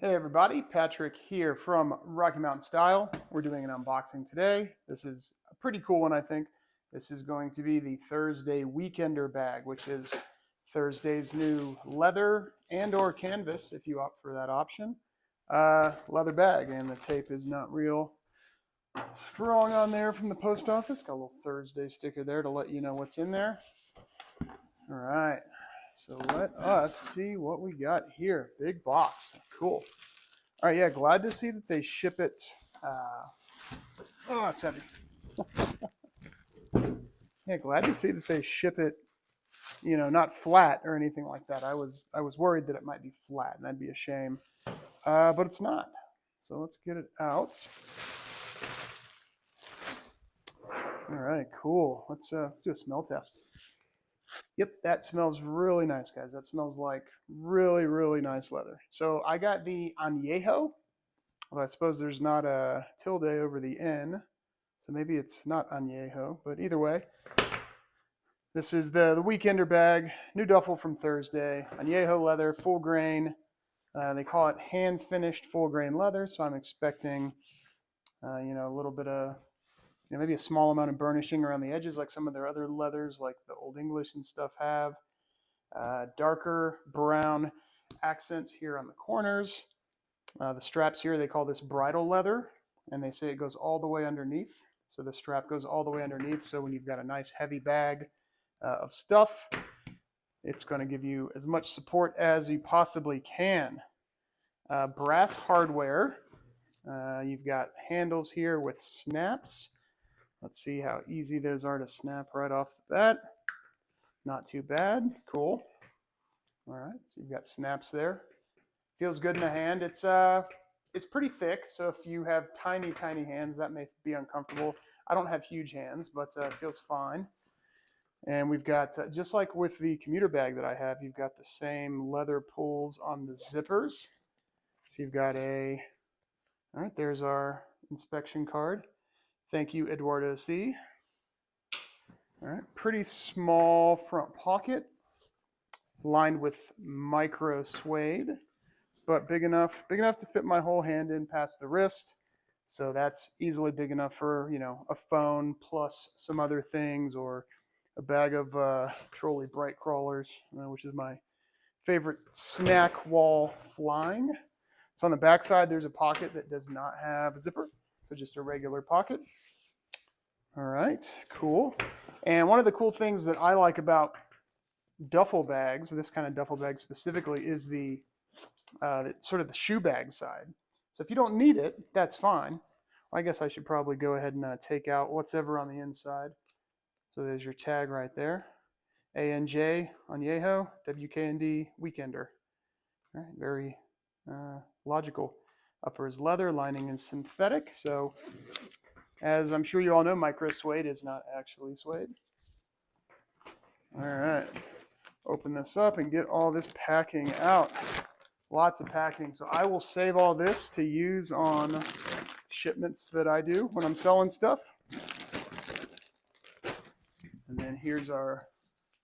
Hey everybody, Patrick here from Rocky Mountain Style. We're doing an unboxing today. This is a pretty cool one, I think. This is going to be the Thursday Weekender bag, which is Thursday's new leather and or canvas, if you opt for that option, leather bag. And the tape is not real strong on there from the post office. Got a little Thursday sticker there to let you know what's in there. All right. So let us see what we got here. Big box. Cool. All right, yeah, glad to see that they ship it. Oh, it's heavy. Yeah, glad to see that they ship it, not flat or anything like that. I was worried that it might be flat, and that'd be a shame. But it's not. So let's get it out. All right, cool. Let's do a smell test. Yep, that smells really nice, guys. That smells like really, really nice leather. So I got the Anejo. Although I suppose there's not a tilde over the N, so maybe it's not Anejo, but either way. This is the Weekender bag, new duffel from Thursday, Anejo leather, full grain. They call it hand-finished full grain leather, so I'm expecting, a little bit of, maybe a small amount of burnishing around the edges like some of their other leathers, like the Old English and stuff have. Darker brown accents here on the corners. The straps here, they call this bridle leather, and they say it goes all the way underneath. So the strap goes all the way underneath, so when you've got a nice heavy bag of stuff, it's going to give you as much support as you possibly can. Brass hardware. You've got handles here with snaps. Let's see how easy those are to snap right off the bat. Not too bad. Cool. All right, so you've got snaps there. Feels good in the hand. It's pretty thick, so if you have tiny hands, that may be uncomfortable. I don't have huge hands, but it feels fine. And we've got, just like with the commuter bag that I have, you've got the same leather pulls on the zippers. So you've got all right, there's our inspection card. Thank you, Eduardo C. All right, pretty small front pocket, lined with micro suede, but big enough to fit my whole hand in past the wrist. So that's easily big enough for, a phone plus some other things, or a bag of trolley bright crawlers, which is my favorite snack while flying. So on the back side, there's a pocket that does not have a zipper, so just a regular pocket. All right, cool. And one of the cool things that I like about duffel bags, this kind of duffel bag specifically, is the sort of the shoe bag side. So if you don't need it, that's fine. Well, I guess I should probably go ahead and take out what's ever on the inside. So there's your tag right there. ANJ, Anejo, WKND, Weekender. All right, very logical. Upper is leather, lining is synthetic. So as I'm sure you all know, micro suede is not actually suede. All right, open this up and get all this packing out. Lots of packing. So I will save all this to use on shipments that I do when I'm selling stuff. And then here's our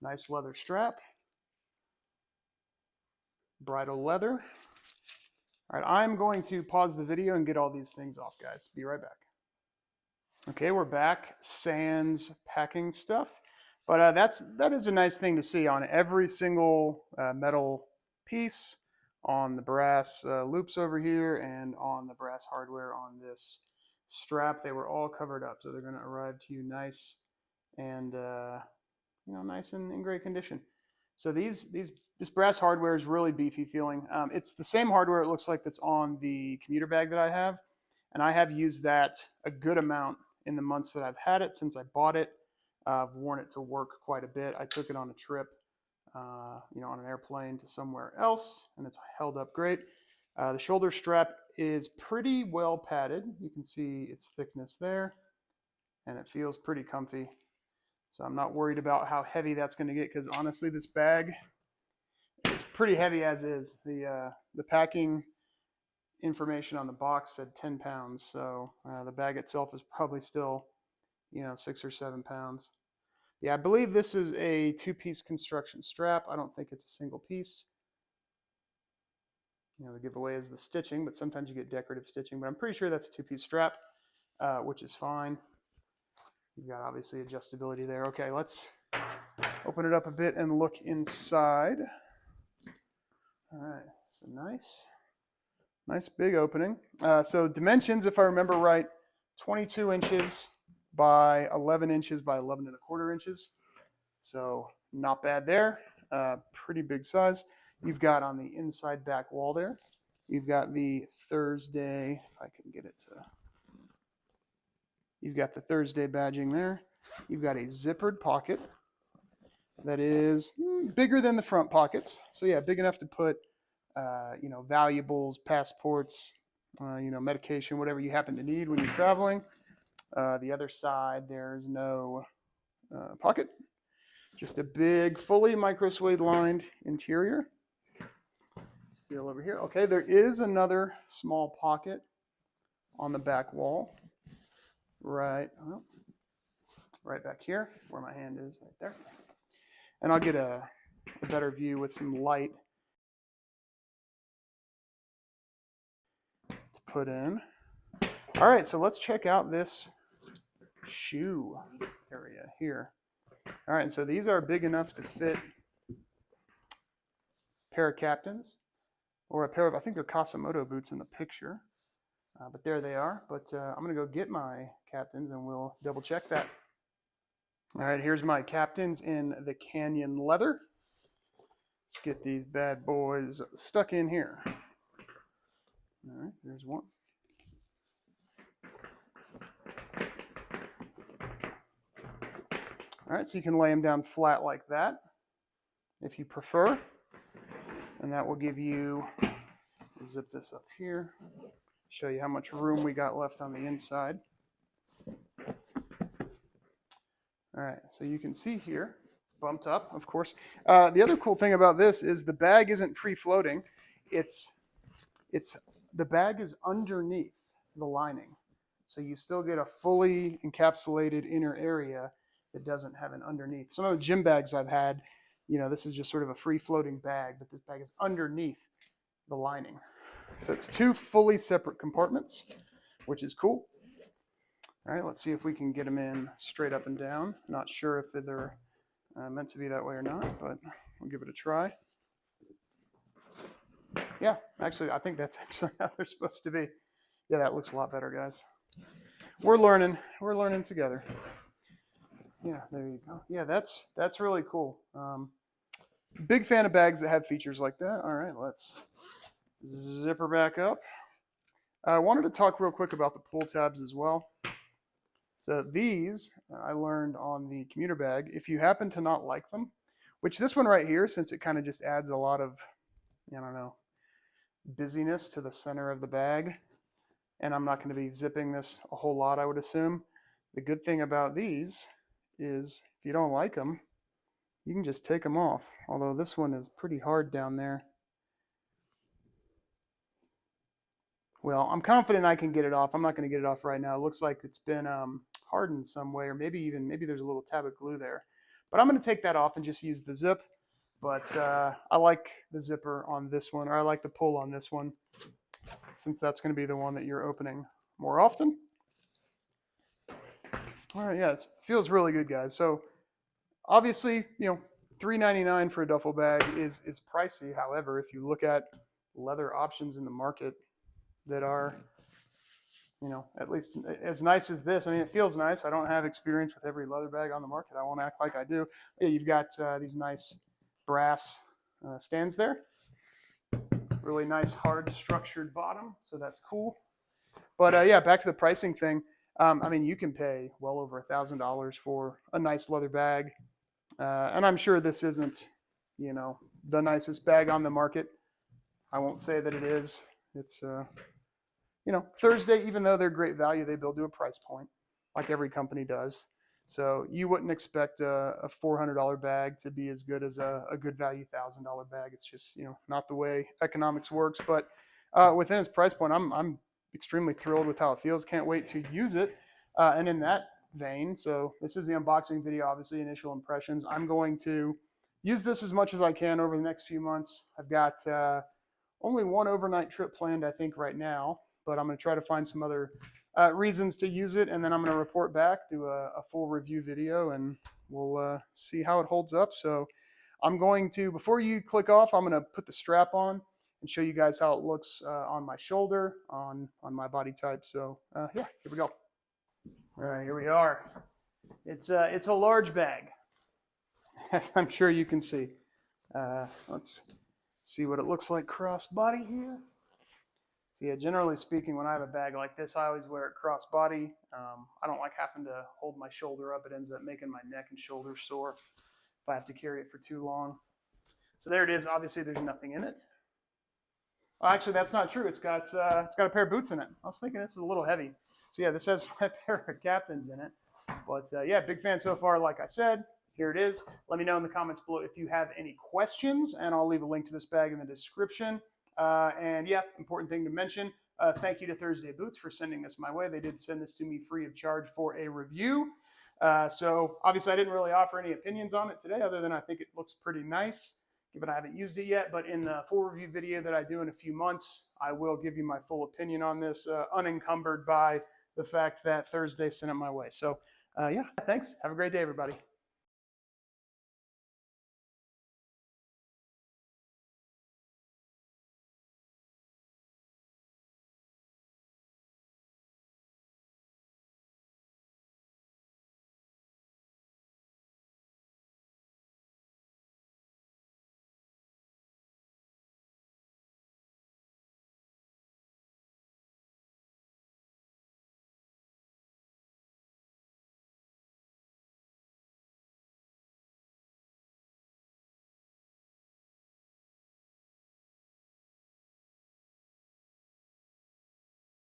nice leather strap. Bridle leather. All right, I'm going to pause the video and get all these things off, guys. Be right back. Okay, we're back. Sans packing stuff. But that is a nice thing to see on every single metal piece, on the brass loops over here, and on the brass hardware on this strap. They were all covered up, so they're going to arrive to you nice and nice and in great condition. So this brass hardware is really beefy feeling. It's the same hardware it looks like that's on the commuter bag that I have, and I have used that a good amount in the months that I've had it since I bought it. I've worn it to work quite a bit. I took it on a trip, on an airplane to somewhere else, and it's held up great. The shoulder strap is pretty well padded. You can see its thickness there, and it feels pretty comfy. So I'm not worried about how heavy that's going to get, because honestly, this bag is pretty heavy as is. The packing information on the box said 10 pounds, so the bag itself is probably still, 6 or 7 pounds. Yeah, I believe this is a two-piece construction strap. I don't think it's a single piece. the giveaway is the stitching, but sometimes you get decorative stitching. But I'm pretty sure that's a two-piece strap, which is fine. You've got obviously adjustability there. Okay, let's open it up a bit and look inside. All right, so nice big opening. So dimensions, if I remember right, 22 inches by 11 inches by 11 and a quarter inches. So not bad there. Pretty big size. You've got on the inside back wall there, you've got the Thursday, if I can get it to, you've got the Thursday badging there. You've got a zippered pocket that is bigger than the front pockets. So yeah, big enough to put, valuables, passports, medication, whatever you happen to need when you're traveling. The other side, there's no pocket. Just a big, fully micro suede lined interior. Let's feel over here. Okay, there is another small pocket on the back wall. Right back here, where my hand is, right there. And I'll get a better view with some light to put in. All right, so let's check out this shoe area here. All right, so these are big enough to fit a pair of Captains or a pair of, I think they're Kasamoto boots in the picture. But there they are. But I'm going to go get my Captains and we'll double check that. All right, here's my Captains in the Canyon leather. Let's get these bad boys stuck in here. All right, there's one. All right, so you can lay them down flat like that if you prefer. And that will give you, zip this up here, show you how much room we got left on the inside. All right, so you can see here, it's bumped up, of course. The other cool thing about this is the bag isn't free-floating. The bag is underneath the lining. So you still get a fully encapsulated inner area that doesn't have an underneath. Some of the gym bags I've had, this is just sort of a free-floating bag, but this bag is underneath the lining. So it's two fully separate compartments, which is cool. All right, let's see if we can get them in straight up and down. Not sure if they're meant to be that way or not, but we'll give it a try. Yeah, actually, I think that's actually how they're supposed to be. Yeah, that looks a lot better, guys. We're learning together. Yeah, there you go. Yeah, that's really cool. Big fan of bags that have features like that. All right, let's zip her back up. I wanted to talk real quick about the pull tabs as well. So these I learned on the Commuter Bag. If you happen to not like them, which this one right here, since it kind of just adds a lot of, busyness to the center of the bag, and I'm not going to be zipping this a whole lot, I would assume. The good thing about these is if you don't like them, you can just take them off. Although this one is pretty hard down there. Well, I'm confident I can get it off. I'm not going to get it off right now. It looks like it's been hardened some way, or maybe there's a little tab of glue there. But I'm going to take that off and just use the zip. But I like the zipper on this one, or I like the pull on this one, since that's going to be the one that you're opening more often. All right, yeah, it feels really good, guys. So obviously, $3.99 for a duffel bag is pricey. However, if you look at leather options in the market that are, at least as nice as this. I mean, it feels nice. I don't have experience with every leather bag on the market. I won't act like I do. Yeah, you've got these nice brass stands there. Really nice, hard, structured bottom. So that's cool. But yeah, back to the pricing thing. I mean, you can pay well over $1,000 for a nice leather bag. And I'm sure this isn't, the nicest bag on the market. I won't say that it is. It's, Thursday, even though they're great value, they build to a price point, like every company does. So you wouldn't expect a $400 bag to be as good as a good value $1,000 bag. It's just, not the way economics works. But within its price point, I'm extremely thrilled with how it feels. Can't wait to use it. And in that vein, so this is the unboxing video, obviously initial impressions. I'm going to use this as much as I can over the next few months. I've got only one overnight trip planned, I think, right now, but I'm going to try to find some other reasons to use it, and then I'm going to report back, do a full review video, and we'll see how it holds up. So I'm going to, before you click off, I'm going to put the strap on and show you guys how it looks on my shoulder, on my body type. So yeah, here we go. All right, here we are. It's a large bag, as I'm sure you can see. Let's see what it looks like cross body here. So yeah, generally speaking, when I have a bag like this, I always wear it cross body. I don't like having to hold my shoulder up. It ends up making my neck and shoulders sore if I have to carry it for too long. So there it is. Obviously, there's nothing in it. Oh, actually, that's not true. It's got a pair of boots in it. I was thinking this is a little heavy. So yeah, this has my pair of captains in it. But yeah, big fan so far. Like I said, here it is. Let me know in the comments below if you have any questions, and I'll leave a link to this bag in the description. And yeah, important thing to mention, thank you to Thursday Boots for sending this my way. They did send this to me free of charge for a review. So obviously I didn't really offer any opinions on it today, other than I think it looks pretty nice, given I haven't used it yet. But in the full review video that I do in a few months, I will give you my full opinion on this, unencumbered by the fact that Thursday sent it my way. So yeah, thanks. Have a great day, everybody.